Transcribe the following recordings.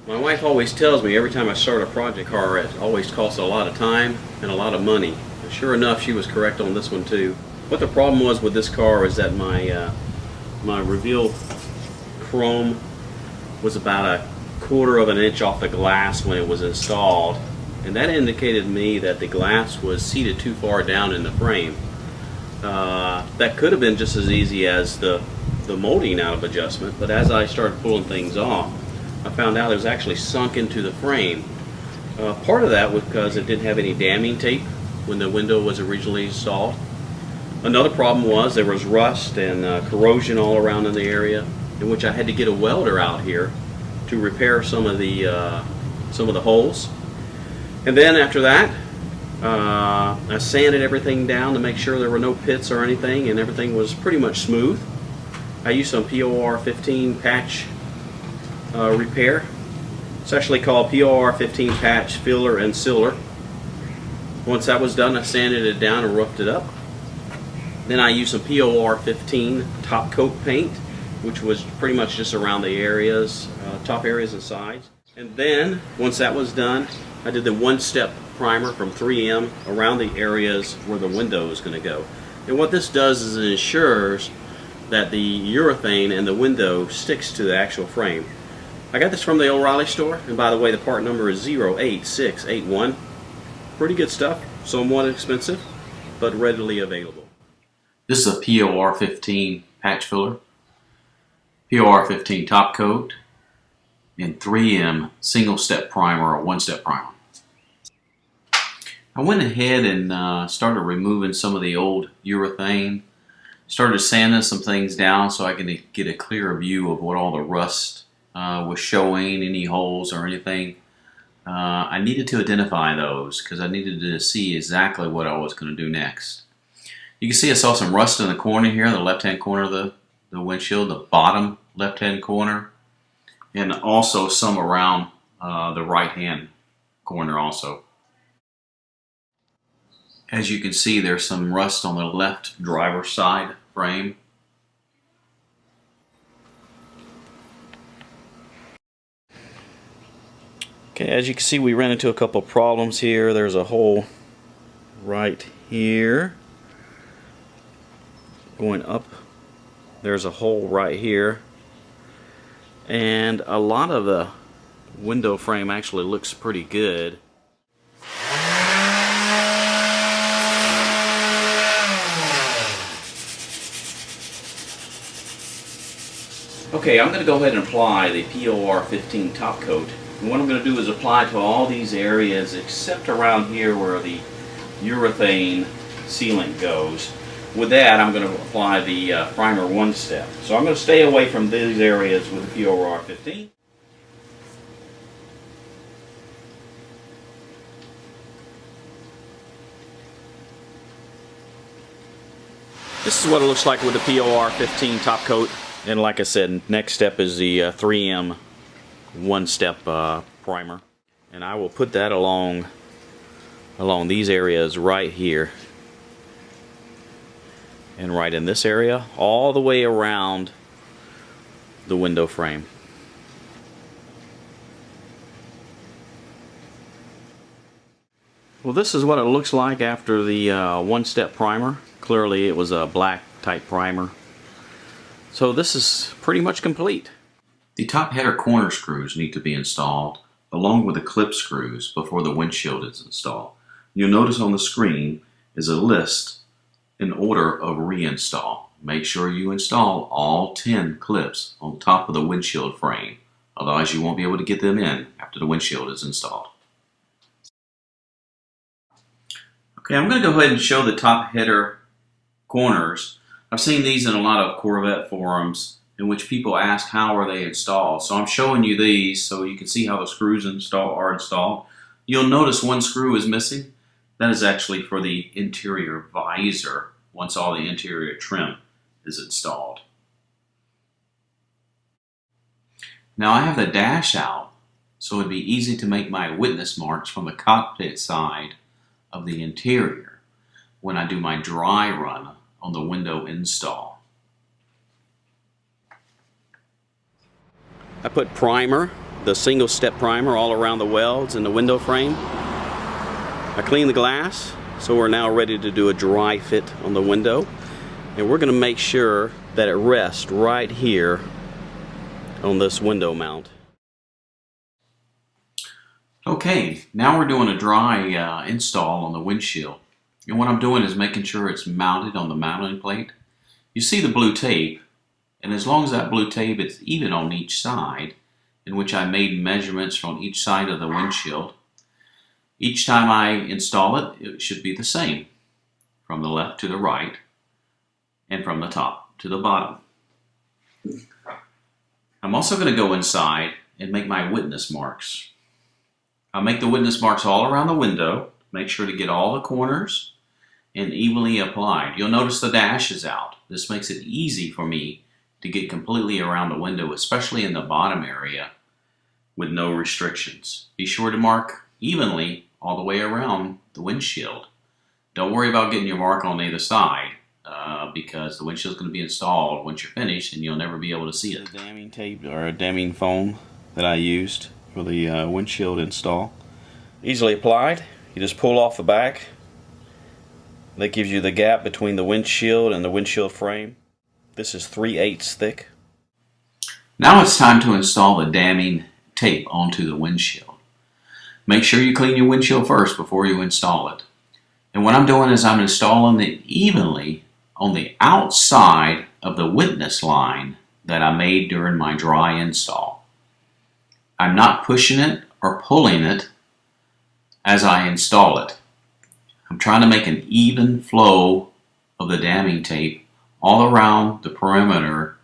My wife always tells me every time I start a project car, it always costs a lot of time and a lot of money. And sure enough, she was correct on this one too. What the problem was with this car is that my reveal chrome was about 1/4 of an inch off the glass when it was installed, and that indicated to me that the glass was seated too far down in the frame. That could have been just as easy as the molding out of adjustment, but as I started pulling things off, I found out it was actually sunk into the frame. Part of that was because it didn't have any damming tape when the window was originally installed. Another problem was there was rust and corrosion all around in the area, in which I had to get a welder out here to repair some of the holes. And then after that, I sanded everything down to make sure there were no pits or anything, and everything was pretty much smooth. I used some POR 15 patch repair. It's actually called POR 15 patch filler and sealer. Once that was done, I sanded it down and roughed it up. Then I used some POR 15 top coat paint, which was pretty much just around the areas, top areas and sides. And then once that was done, I did the one-step primer from 3M around the areas where the window is going to go. And what this does is it ensures that the urethane and the window sticks to the actual frame. I got this from the O'Reilly store, and by the way, the part number is 08681. Pretty good stuff, somewhat expensive, but readily available. This is a POR 15 patch filler, POR 15 top coat, and 3M single step primer or one step primer. I went ahead and started removing some of the old urethane, started sanding some things down so I can get a clearer view of what all the rust was showing, any holes or anything. I needed to identify those because I needed to see exactly what I was going to do next. You can see I saw some rust in the corner here, the left-hand corner of the windshield, the bottom left-hand corner, and also some around the right-hand corner also. As you can see, there's some rust on the left driver's side frame. Okay, as you can see, we ran into a couple problems here. There's a hole right here going up. There's a hole right here, and a lot of the window frame actually looks pretty good. Okay, I'm going to go ahead and apply the POR 15 top coat. And what I'm going to do is apply to all these areas except around here where the urethane sealant goes. With that, I'm going to apply the primer one step. So I'm going to stay away from these areas with the POR 15. This is what it looks like with the POR 15 top coat. And like I said, next step is the 3M one-step primer. And I will put that along these areas right here. And right in this area, all the way around the window frame. Well, this is what it looks like after the one-step primer. Clearly it was a black type primer. So this is pretty much complete. The top header corner screws need to be installed along with the clip screws before the windshield is installed. You'll notice on the screen is a list in order of reinstall. Make sure you install all 10 clips on top of the windshield frame, otherwise you won't be able to get them in after the windshield is installed. Okay, I'm going to go ahead and show the top header corners. I've seen these in a lot of Corvette forums in which people ask how are they installed. So I'm showing you these so you can see how the screws are installed. You'll notice one screw is missing. That is actually for the interior visor once all the interior trim is installed. Now I have the dash out, so it'd be easy to make my witness marks from the cockpit side of the interior when I do my dry run on the window install. I put primer the single step primer all around the welds and the window frame. I cleaned the glass, so we're now ready to do a dry fit on the window. And we're going to make sure that it rests right here on this window mount. Okay, now we're doing a dry install on the windshield. And what I'm doing is making sure it's mounted on the mounting plate. You see the blue tape, and as long as that blue tape is even on each side, in which I made measurements from each side of the windshield, each time I install it, it should be the same, from the left to the right, and from the top to the bottom. I'm also going to go inside and make my witness marks. I'll make the witness marks all around the window, make sure to get all the corners and evenly applied. You'll notice the dash is out. This makes it easy for me to get completely around the window, especially in the bottom area with no restrictions. Be sure to mark evenly all the way around the windshield. Don't worry about getting your mark on either side because the windshield is going to be installed once you're finished and you'll never be able to see it. The damming tape or damming foam that I used for the windshield install. Easily applied. You just pull off the back. That gives you the gap between the windshield and the windshield frame. This is 3/8 thick. Now it's time to install the damming tape onto the windshield. Make sure you clean your windshield first before you install it. And what I'm doing is I'm installing it evenly on the outside of the witness line that I made during my dry install. I'm not pushing it or pulling it as I install it. I'm trying to make an even flow of the damming tape all around the perimeter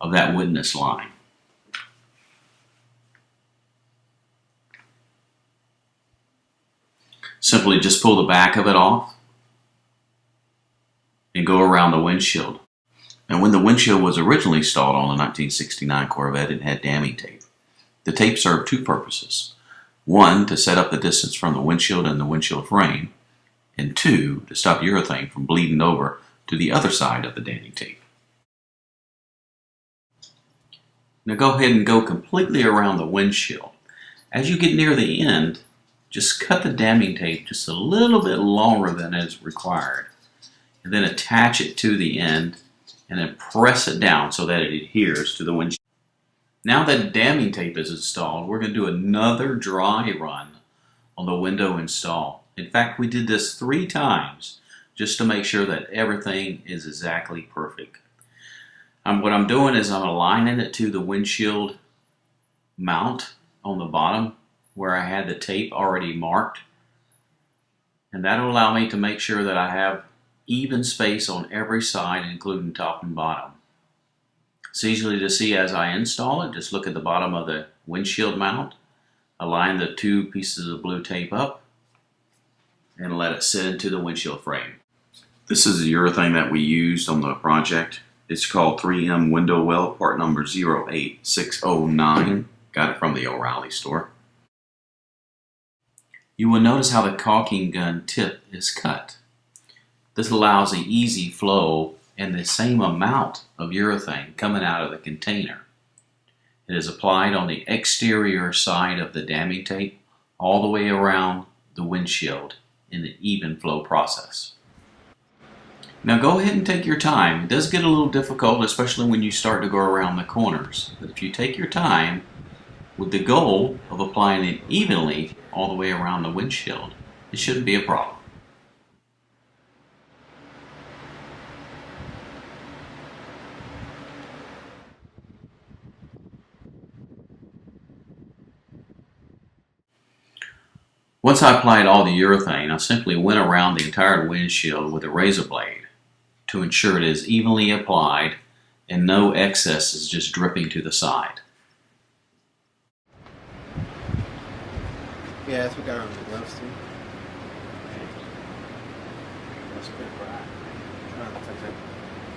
of that witness line. Simply just pull the back of it off and go around the windshield. And when the windshield was originally installed on the 1969 Corvette, it had damming tape. The tape served two purposes. One, to set up the distance from the windshield and the windshield frame, and two, to stop urethane from bleeding over to the other side of the damming tape. Now go ahead and go completely around the windshield. As you get near the end, just cut the damming tape just a little bit longer than is required, and then attach it to the end and then press it down so that it adheres to the windshield. Now that damming tape is installed, we're going to do another dry run on the window install. In fact, we did this 3 times just to make sure that everything is exactly perfect. What I'm doing is I'm aligning it to the windshield mount on the bottom where I had the tape already marked. And that'll allow me to make sure that I have even space on every side, including top and bottom. It's easy to see as I install it. Just look at the bottom of the windshield mount, align the 2 pieces of blue tape up, and let it sit into the windshield frame. This is the urethane that we used on the project. It's called 3M Window Weld, part number 08609. Got it from the O'Reilly store. You will notice how the caulking gun tip is cut. This allows an easy flow and the same amount of urethane coming out of the container. It is applied on the exterior side of the damming tape all the way around the windshield in the even flow process. Now go ahead and take your time. It does get a little difficult, especially when you start to go around the corners. But if you take your time with the goal of applying it evenly all the way around the windshield, it shouldn't be a problem. Once I applied all the urethane, I simply went around the entire windshield with a razor blade to ensure it is evenly applied and no excess is just dripping to the side. Yeah, that's what got on the gloves too. That's good, right? Trying to touch that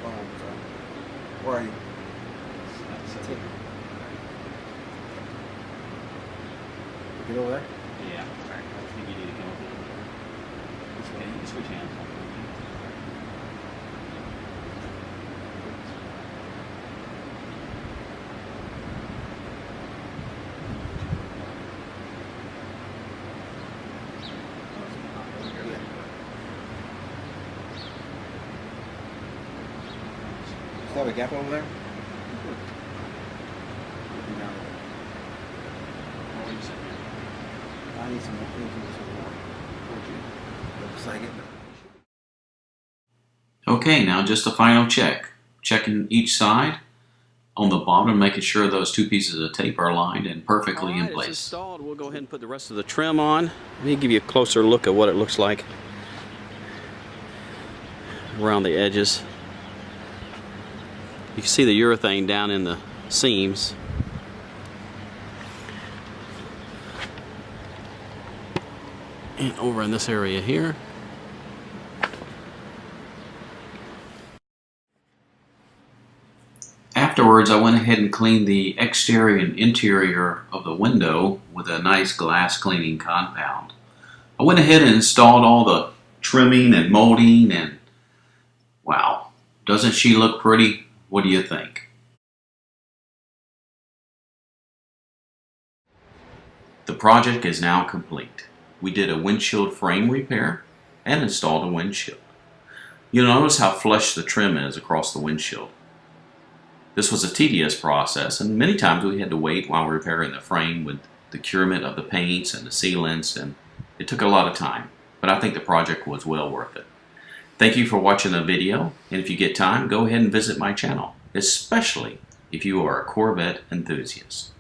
foam, so. Where are you? Take it. Get over there? Yeah. I think you need to come over there. Okay, you can switch hands. have a gap over there? I need some more. Looks like it. Okay, now just a final check. Checking each side on the bottom, making sure those two pieces of tape are aligned and perfectly in place. It's installed. We'll go ahead and put the rest of the trim on. Let me give you a closer look at what it looks like around the edges. You can see the urethane down in the seams. And over in this area here. Afterwards, I went ahead and cleaned the exterior and interior of the window with a nice glass cleaning compound. I went ahead and installed all the trimming and molding, and wow, doesn't she look pretty? What do you think? The project is now complete. We did a windshield frame repair and installed a windshield. You'll notice how flush the trim is across the windshield. This was a tedious process, and many times we had to wait while repairing the frame with the curement of the paints and the sealants, and it took a lot of time, but I think the project was well worth it. Thank you for watching the video, and if you get time, go ahead and visit my channel, especially if you are a Corvette enthusiast.